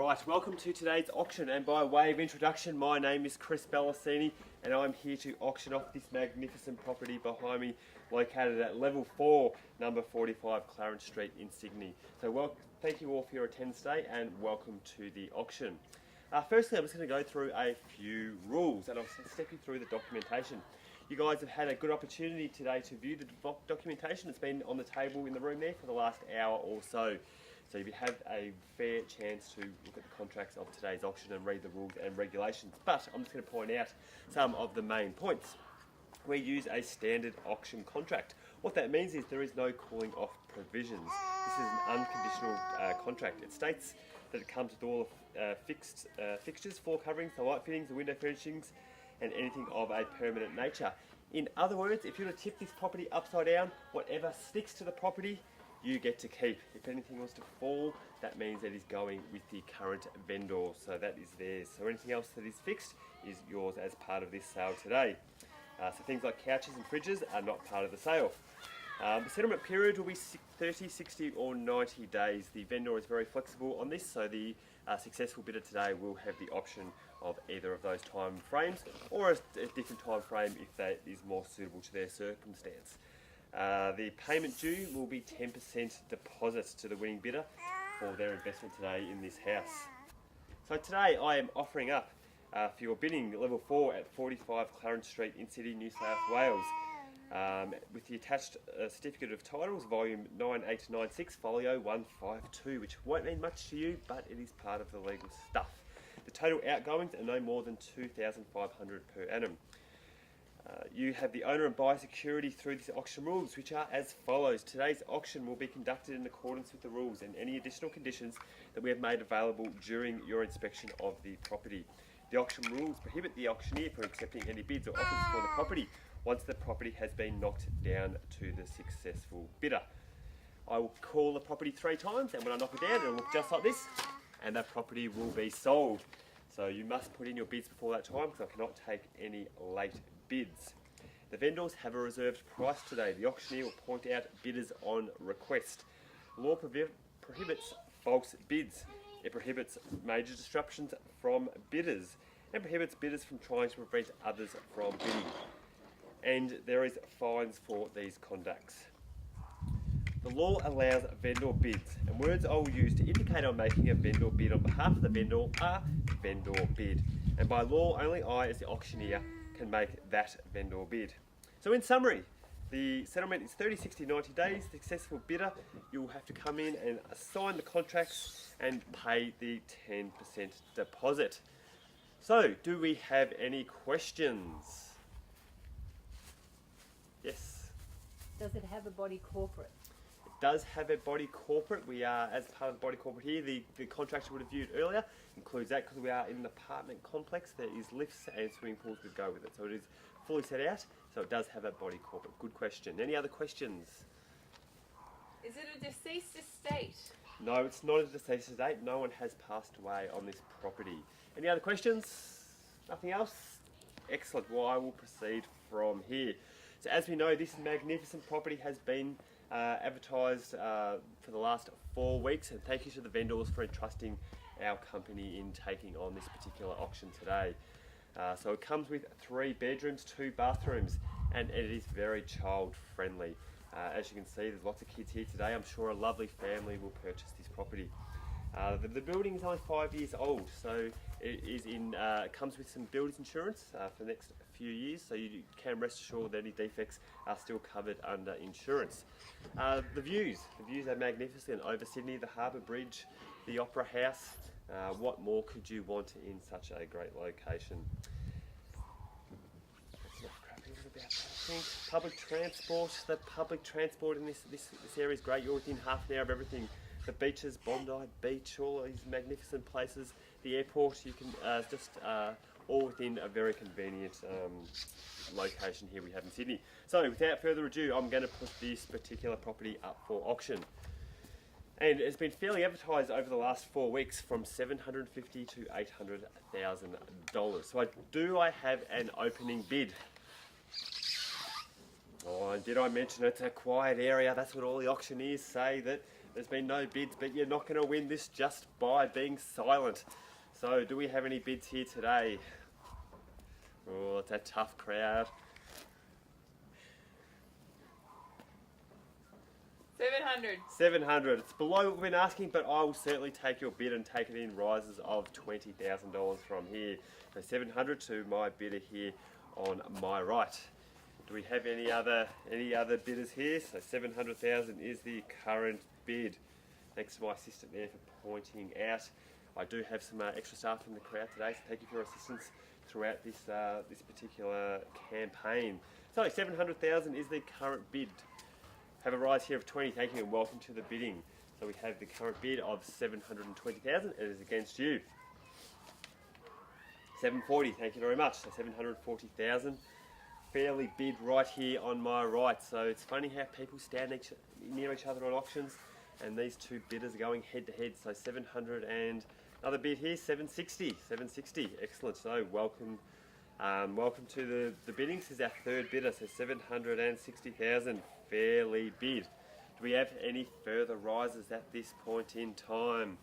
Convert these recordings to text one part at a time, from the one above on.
Right, welcome to today's auction, and by way of introduction, my name is Chris Ballasini and I'm here to auction off this magnificent property behind me, located at level 4, number 45 Clarence Street in Sydney. So thank you all for your attendance today and welcome to the auction. Firstly, I'm just going to go through a few rules and I'll step you through the documentation. You guys have had a good opportunity today to view the documentation. It's been on the table in the room there for the last hour or so. So you have a fair chance to look at the contracts of today's auction and read the rules and regulations. But I'm just going to point out some of the main points. We use a standard auction contract. What that means is there is no calling off provisions. This is an unconditional contract. It states that it comes with all fixed fixtures, floor coverings, the light fittings, the window furnishings, and anything of a permanent nature. In other words, if you were to tip this property upside down, whatever sticks to the property, you get to keep. If anything was to fall, that means that is going with the current vendor, so that is theirs. So anything else that is fixed is yours as part of this sale today. So things like couches and fridges are not part of the sale. The settlement period will be 30, 60 or 90 days. The vendor is very flexible on this, so the successful bidder today will have the option of either of those time frames or a different time frame if that is more suitable to their circumstance. The payment due will be 10% deposit to the winning bidder for their investment today in this house. So today I am offering up for your bidding level 4 at 45 Clarence Street in Sydney, New South Wales, with the attached certificate of titles, volume 9896, folio 152, which won't mean much to you, but it is part of the legal stuff. The total outgoings are no more than $2,500 per annum. You have the owner and buyer security through these auction rules, which are as follows. Today's auction will be conducted in accordance with the rules and any additional conditions that we have made available during your inspection of the property. The auction rules prohibit the auctioneer from accepting any bids or offers for the property once the property has been knocked down to the successful bidder. I will call the property 3 times, and when I knock it down, it'll look just like this, and that property will be sold. So you must put in your bids before that time, because I cannot take any late bids. The vendors have a reserved price today. The auctioneer will point out bidders on request. Law prohibits false bids. It prohibits major disruptions from bidders and prohibits bidders from trying to prevent others from bidding. And there is fines for these conducts. The law allows vendor bids, and words I will use to indicate I'm making a vendor bid on behalf of the vendor are vendor bid. And by law, only I, as the auctioneer, can make that vendor bid. So in summary, the settlement is 30, 60, 90 days. The successful bidder, you'll have to come in and sign the contracts and pay the 10% deposit. So, do we have any questions? Yes? Does it have a body corporate? It does have a body corporate. We are, as part of the body corporate here, the contractor would have viewed earlier, includes that because we are in an apartment complex. There is lifts and swimming pools that go with it. So it is fully set out, so it does have a body corporate. Good question. Any other questions? Is it a deceased estate? No, it's not a deceased estate. No one has passed away on this property. Any other questions? Nothing else? Excellent. Well, I will proceed from here. So as we know, this magnificent property has been advertised for the last 4 weeks, and thank you to the vendors for entrusting our company in taking on this particular auction today. So it comes with 3 bedrooms, 2 bathrooms, and it is very child friendly. As you can see, there's lots of kids here today. I'm sure a lovely family will purchase this property. The building is only 5 years old, so it comes with some builder's insurance for the next few years, so you can rest assured that any defects are still covered under insurance. The views are magnificent over Sydney, the Harbour Bridge, the Opera House. What more could you want in such a great location? Public transport. The public transport in this area is great. You're within half an hour of everything. The beaches, Bondi Beach, all these magnificent places. The airport, you can all within a very convenient location here we have in Sydney. So without further ado, I'm going to put this particular property up for auction. And it's been fairly advertised over the last 4 weeks from $750,000 to $800,000. So do I have an opening bid? Oh, and did I mention it's a quiet area? That's what all the auctioneers say, that There's been no bids, but you're not going to win this just by being silent. So, do we have any bids here today? Oh, it's a tough crowd. 700. 700. It's below what we've been asking, but I will certainly take your bid and take it in rises of $20,000 from here. So 700 to my bidder here on my right. Do we have any other bidders here? So 700,000 is the current bid. Thanks to my assistant there for pointing out. I do have some extra staff in the crowd today, so thank you for your assistance throughout this this particular campaign. So 700,000 is the current bid. Have a rise here of 20. Thank you and welcome to the bidding. So we have the current bid of 720,000. It is against you. 740. Thank you very much. So 740,000. Fairly bid right here on my right. So it's funny how people stand near each other on auctions, and these two bidders are going head to head. So 700 and another bid here. 760. 760. Excellent. So welcome. Welcome to the bidding. This is our third bidder, so 760,000, fairly bid. Do we have any further rises at this point in time?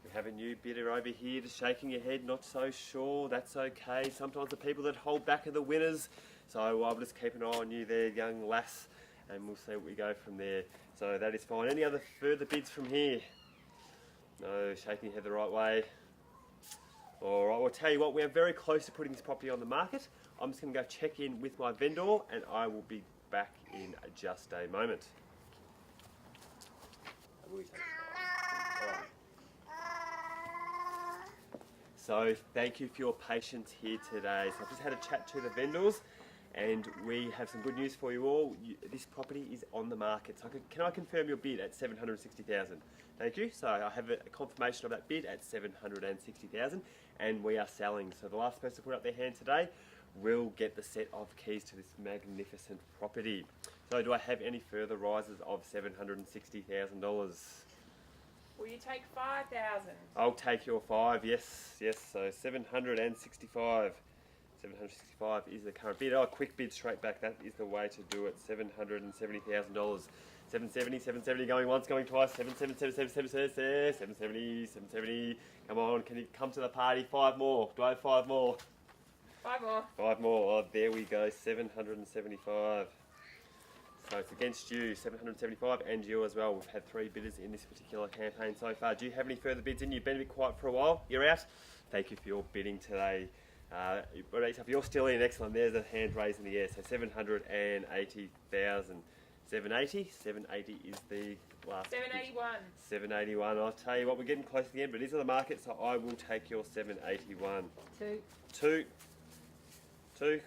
We have a new bidder over here just shaking your head, not so sure. That's okay. Sometimes the people that hold back are the winners. So I'll just keep an eye on you there, young lass, and we'll see what we go from there. So that is fine. Any other further bids from here? No, shaking your head the right way. Alright, we'll tell you what, we're very close to putting this property on the market. I'm just going to go check in with my vendor and I will be back in just a moment. So thank you for your patience here today. So I've just had a chat to the vendors and we have some good news for you all. This property is on the market. So can I confirm your bid at 760,000? Thank you. So I have a confirmation of that bid at 760,000 and we are selling. So the last person to put up their hand today will get the set of keys to this magnificent property. So do I have any further rises of $760,000? Will you take 5,000? I'll take your 5, yes, yes. So 765. 765 is the current bid. Oh, quick bid straight back. That is the way to do it. $770,000. 770, 770 going once, going twice. 770. Come on, can you come to the party? 5 more. Do I have 5 more? 5 more. 5 more. Oh, there we go. 775. So it's against you, 775, and you as well. We've had 3 bidders in this particular campaign so far. Do you have any further bids in? You've been a bit quiet for a while. You're out. Thank you for your bidding today. If you're still in, excellent. There's a hand raised in the air. So 780,000. 780 is the last. 781. 781. I'll tell you what, we're getting close to the end, but it is on the market, so I will take your 781. 2.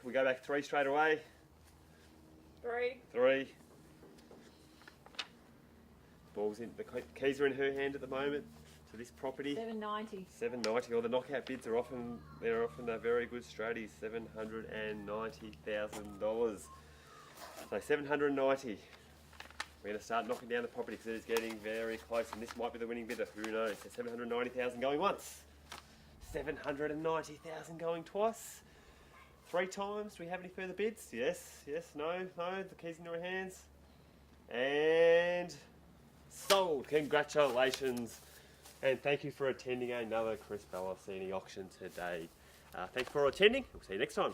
We go back 3 straight away. 3. Ball's in. The keys are in her hand at the moment. To this property. 790. 790. Or the knockout bids are often a very good strategy. $790,000. So 790. We're going to start knocking down the property because it is getting very close, and this might be the winning bidder. Who knows? So 790,000 going once. 790,000 going twice. 3 times. Do we have any further bids? Yes. No. The keys in your hands. And sold. Congratulations. And thank you for attending another Chris Ballasini auction today. Thanks for attending. We'll see you next time.